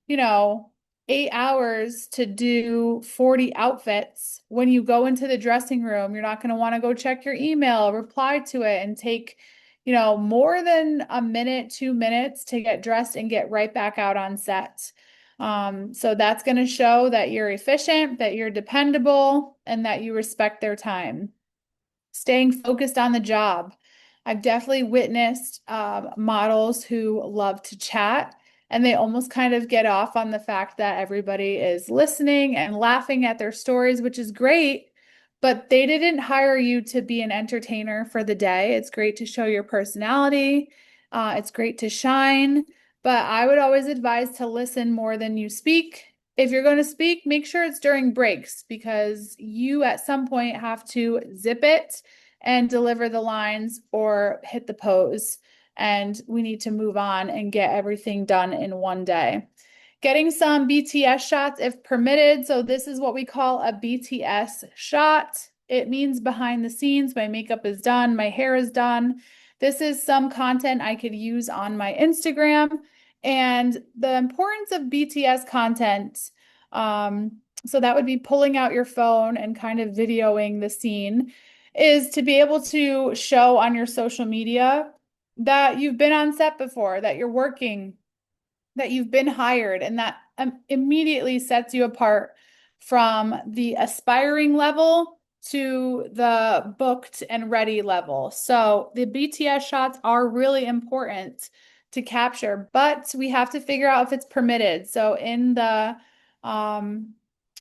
S1: you know, 8 hours to do 40 outfits. When you go into the dressing room, you're not going to want to go check your email, reply to it, and take, more than a minute, 2 minutes to get dressed and get right back out on set. So that's going to show that you're efficient, that you're dependable, and that you respect their time. Staying focused on the job. I've definitely witnessed models who love to chat and they almost kind of get off on the fact that everybody is listening and laughing at their stories, which is great. but they didn't hire you to be an entertainer for the day. It's great to show your personality. It's great to shine, but I would always advise to listen more than you speak. If you're going to speak, make sure it's during breaks because you at some point have to zip it and deliver the lines or hit the pose. And we need to move on and get everything done in one day. Getting some BTS shots if permitted. So this is what we call a BTS shot. It means behind the scenes, my makeup is done, my hair is done. This is some content I could use on my Instagram. And the importance of BTS content, so that would be pulling out your phone and kind of videoing the scene, is to be able to show on your social media that you've been on set before, that you're working, that you've been hired, and that immediately sets you apart from the aspiring level to the booked and ready level. So the BTS shots are really important to capture, but we have to figure out if it's permitted. So in the um,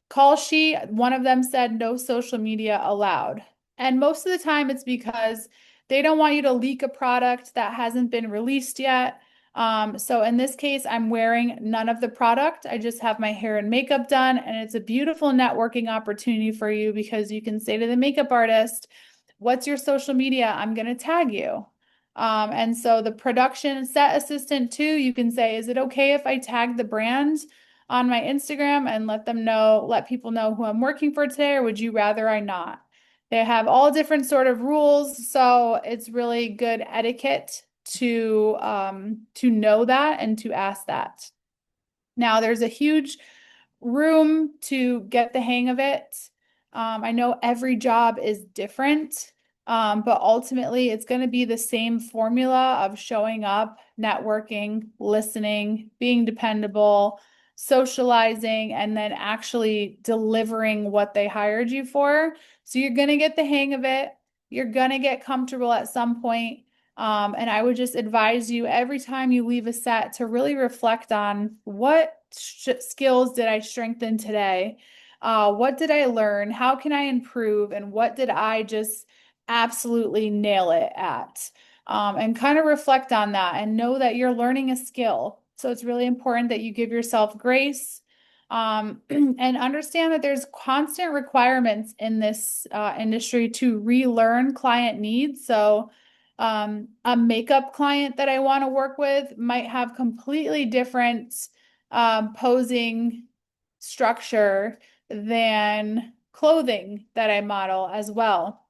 S1: call sheet, one of them said no social media allowed. And most of the time it's because they don't want you to leak a product that hasn't been released yet. So in this case, I'm wearing none of the product. I just have my hair and makeup done, and it's a beautiful networking opportunity for you because you can say to the makeup artist, "What's your social media? I'm going to tag you." And so the production set assistant too, you can say, "Is it okay if I tag the brand on my Instagram and let people know who I'm working for today, or would you rather I not?" They have all different sort of rules, so it's really good etiquette to know that and to ask that. Now, there's a huge room to get the hang of it. I know every job is different, but ultimately it's going to be the same formula of showing up, networking, listening, being dependable, socializing, and then actually delivering what they hired you for. So you're going to get the hang of it. You're going to get comfortable at some point. And I would just advise you every time you leave a set to really reflect on what skills did I strengthen today? What did I learn? How can I improve? And what did I just absolutely nail it at? And kind of reflect on that and know that you're learning a skill. So it's really important that you give yourself grace. And understand that there's constant requirements in this industry to relearn client needs. So a makeup client that I want to work with might have completely different posing structure than clothing that I model as well,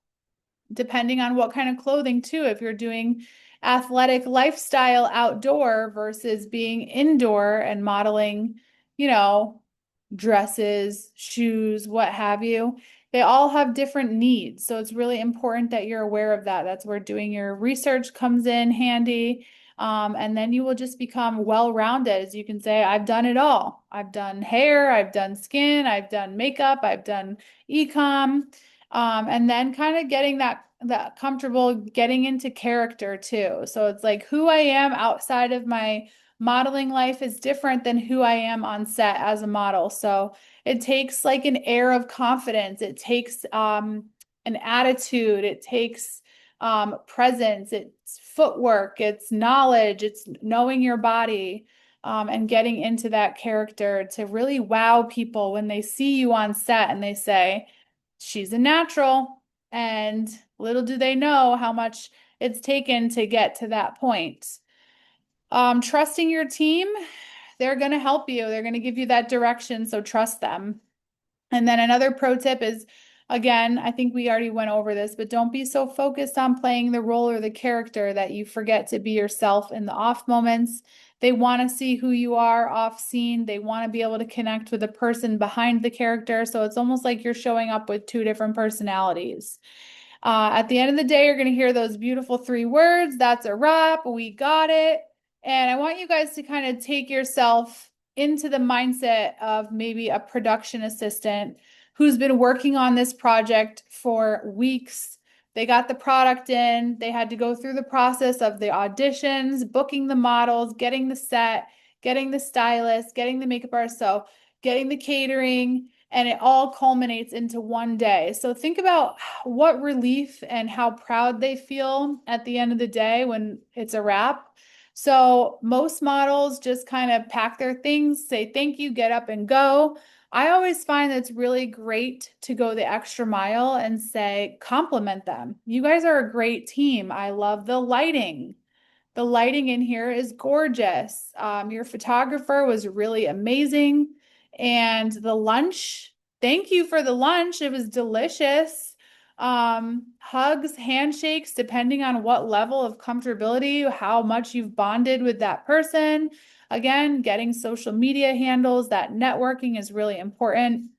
S1: depending on what kind of clothing too. If you're doing athletic lifestyle outdoor versus being indoor and modeling, you know, dresses, shoes, what have you. They all have different needs. So it's really important that you're aware of that. That's where doing your research comes in handy. And then you will just become well-rounded. As you can say, I've done it all. I've done hair, I've done skin, I've done makeup, I've done e-com. And then kind of getting that comfortable getting into character too. So it's like who I am outside of my modeling life is different than who I am on set as a model. So it takes like an air of confidence. It takes an attitude. It takes presence. It's footwork. It's knowledge. It's knowing your body and getting into that character to really wow people when they see you on set and they say, she's a natural. And little do they know how much it's taken to get to that point. Trusting your team, they're going to help you. They're going to give you that direction, so trust them. And then another pro tip is, again, I think we already went over this, but don't be so focused on playing the role or the character that you forget to be yourself in the off moments. They want to see who you are off scene. They want to be able to connect with the person behind the character. So it's almost like you're showing up with two different personalities. At the end of the day, you're going to hear those beautiful three words. That's a wrap. We got it. And I want you guys to kind of take yourself into the mindset of maybe a production assistant who's been working on this project for weeks. They got the product in, they had to go through the process of the auditions, booking the models, getting the set, getting the stylist, getting the makeup artist, so getting the catering, and it all culminates into one day. So think about what relief and how proud they feel at the end of the day when it's a wrap. So most models just kind of pack their things, say thank you, get up and go. I always find that it's really great to go the extra mile and say, compliment them. You guys are a great team. I love the lighting. The lighting in here is gorgeous. Your photographer was really amazing. And the lunch, thank you for the lunch. It was delicious. Hugs, handshakes, depending on what level of comfortability, how much you've bonded with that person. Again, getting social media handles, that networking is really important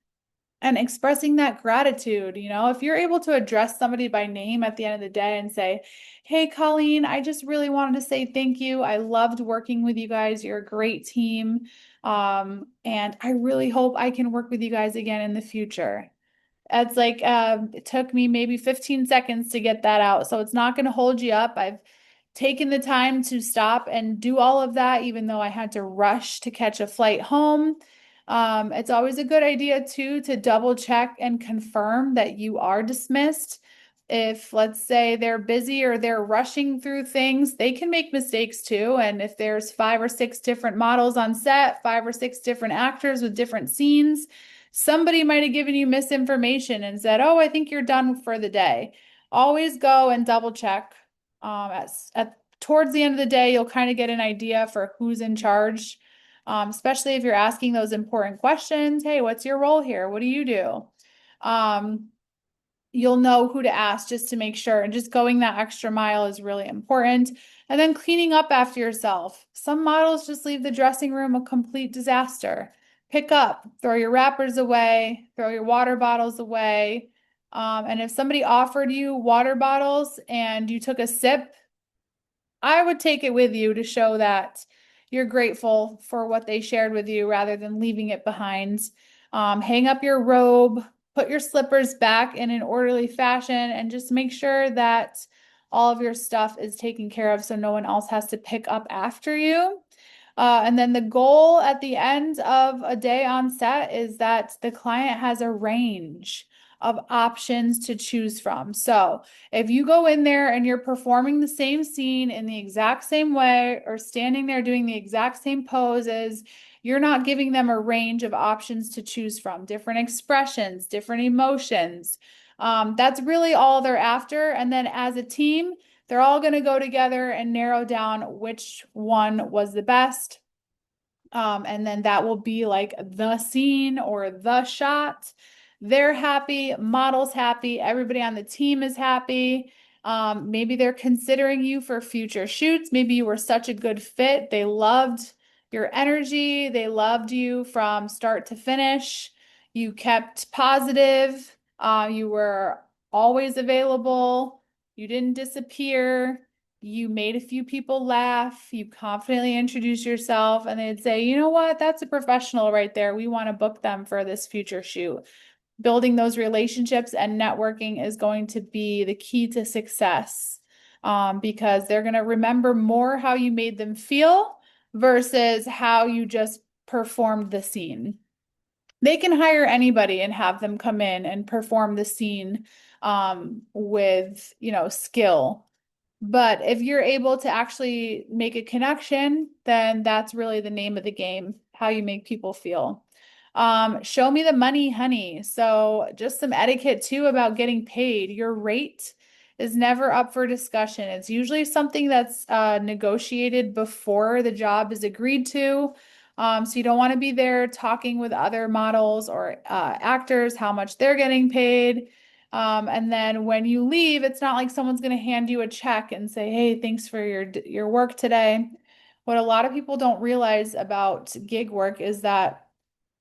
S1: and expressing that gratitude. If you're able to address somebody by name at the end of the day and say, hey, Colleen, I just really wanted to say thank you. I loved working with you guys. You're a great team. And I really hope I can work with you guys again in the future. It's like it took me maybe 15 seconds to get that out. So it's not going to hold you up. I've taken the time to stop and do all of that, even though I had to rush to catch a flight home. It's always a good idea too to double check and confirm that you are dismissed. If, let's say, they're busy or they're rushing through things, they can make mistakes too. And if there's 5 or 6 different models on set, 5 or 6 different actors with different scenes, somebody might have given you misinformation and said, oh, I think you're done for the day. Always go and double check. Towards the end of the day, you'll kind of get an idea for who's in charge, especially if you're asking those important questions. Hey, what's your role here? What do you do? Um, you'll know who to ask just to make sure. And just going that extra mile is really important. And then cleaning up after yourself. Some models just leave the dressing room a complete disaster. Pick up, throw your wrappers away, throw your water bottles away. And if somebody offered you water bottles and you took a sip, I would take it with you to show that you're grateful for what they shared with you rather than leaving it behind. Hang up your robe, put your slippers back in an orderly fashion, and just make sure that all of your stuff is taken care of so no one else has to pick up after you. And then the goal at the end of a day on set is that the client has a range of options to choose from. So if you go in there and you're performing the same scene in the exact same way or standing there doing the exact same poses, you're not giving them a range of options to choose from, different expressions, different emotions. That's really all they're after. And then as a team, they're all going to go together and narrow down which one was the best. And then that will be like the scene or the shot. They're happy, model's happy, everybody on the team is happy. Maybe they're considering you for future shoots. Maybe you were such a good fit. They loved your energy. They loved you from start to finish. You kept positive. You were always available. You didn't disappear. You made a few people laugh, you confidently introduced yourself, and they'd say, you know what, that's a professional right there. We want to book them for this future shoot. Building those relationships and networking is going to be the key to success, because they're going to remember more how you made them feel versus how you just performed the scene. They can hire anybody and have them come in and perform the scene with, skill. But if you're able to actually make a connection, then that's really the name of the game, how you make people feel. Show me the money, honey. So just some etiquette too about getting paid. Your rate is never up for discussion. It's usually something that's negotiated before the job is agreed to. So you don't want to be there talking with other models or actors how much they're getting paid. And then when you leave, it's not like someone's going to hand you a check and say, "Hey, thanks for your work today." What a lot of people don't realize about gig work is that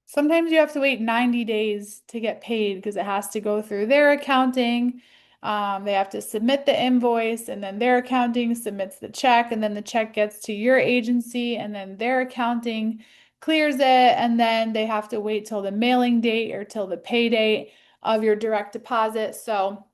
S1: sometimes you have to wait 90 days to get paid because it has to go through their accounting. They have to submit the invoice, and then their accounting submits the check, and then the check gets to your agency, and then their accounting clears it, and then they have to wait till the mailing date or till the pay date of your direct deposit. So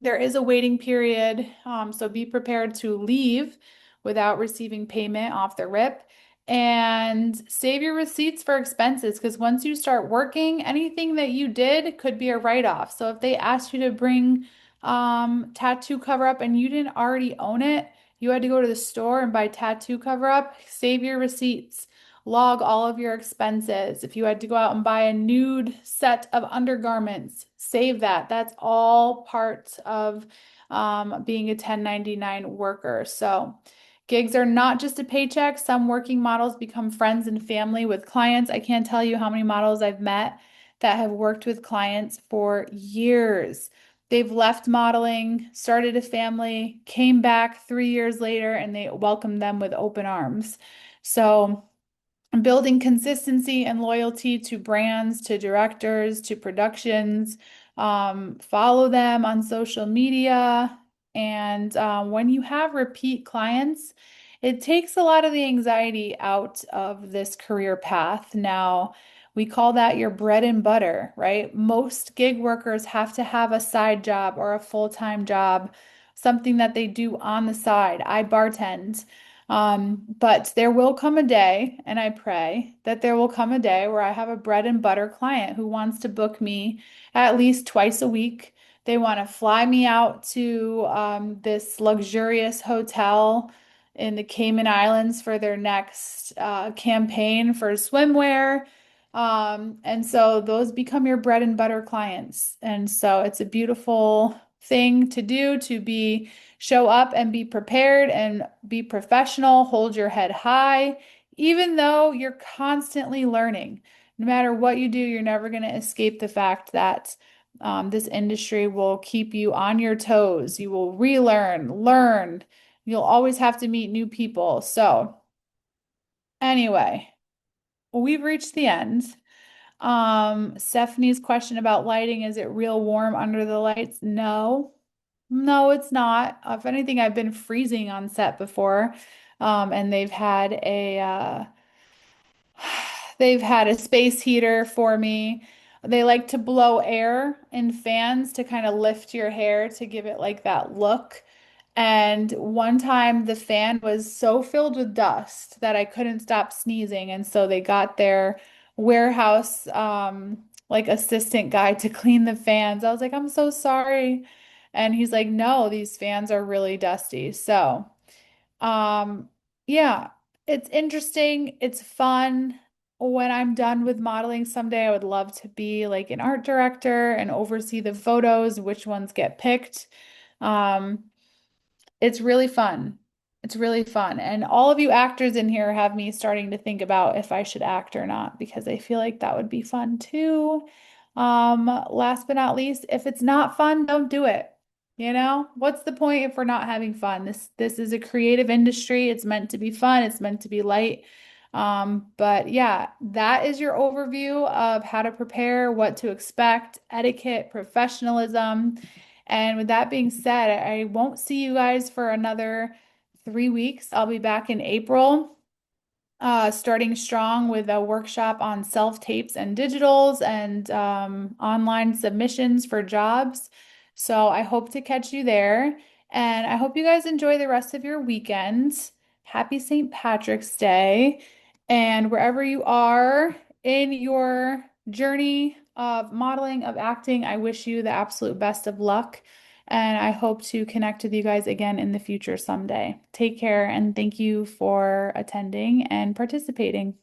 S1: there is a waiting period. So be prepared to leave without receiving payment off the rip. and save your receipts for expenses because once you start working, anything that you did could be a write-off. So if they asked you to bring tattoo cover up and you didn't already own it, you had to go to the store and buy tattoo cover up, save your receipts, log all of your expenses. If you had to go out and buy a nude set of undergarments, save that. That's all part of being a 1099 worker. So gigs are not just a paycheck. Some working models become friends and family with clients. I can't tell you how many models I've met that have worked with clients for years. They've left modeling, started a family, came back 3 years later, and they welcomed them with open arms. So, building consistency and loyalty to brands, to directors, to productions. Follow them on social media. And when you have repeat clients, it takes a lot of the anxiety out of this career path. Now, we call that your bread and butter, right? Most gig workers have to have a side job or a full-time job, something that they do on the side. I bartend. But there will come a day, and I pray that there will come a day where I have a bread and butter client who wants to book me at least twice a week. They want to fly me out to this luxurious hotel in the Cayman Islands for their next campaign for swimwear. And so those become your bread and butter clients. And so it's a beautiful thing to do to be show up and be prepared and be professional, hold your head high, even though you're constantly learning. No matter what you do, you're never going to escape the fact that this industry will keep you on your toes. You will relearn, learn. You'll always have to meet new people. So, anyway, we've reached the end. Stephanie's question about lighting, is it real warm under the lights? No. No, it's not. If anything, I've been freezing on set before. And they've had a space heater for me. They like to blow air in fans to kind of lift your hair to give it like that look. And one time the fan was so filled with dust that I couldn't stop sneezing. And so they got their warehouse like assistant guy to clean the fans. I was like, I'm so sorry. And he's like, no, these fans are really dusty. So um, yeah, it's interesting. It's fun. When I'm done with modeling someday, I would love to be like an art director and oversee the photos, which ones get picked. Um, it's really fun. It's really fun. And all of you actors in here have me starting to think about if I should act or not, because I feel like that would be fun too. Last but not least, if it's not fun, don't do it. You know, what's the point if we're not having fun? This is a creative industry. It's meant to be fun. It's meant to be light. But yeah, that is your overview of how to prepare, what to expect, etiquette, professionalism. And with that being said, I won't see you guys for another 3 weeks. I'll be back in April, starting strong with a workshop on self-tapes and digitals and online submissions for jobs. So I hope to catch you there. And I hope you guys enjoy the rest of your weekend. Happy St. Patrick's Day. And wherever you are in your journey of modeling, of acting, I wish you the absolute best of luck. And I hope to connect with you guys again in the future someday. Take care and thank you for attending and participating.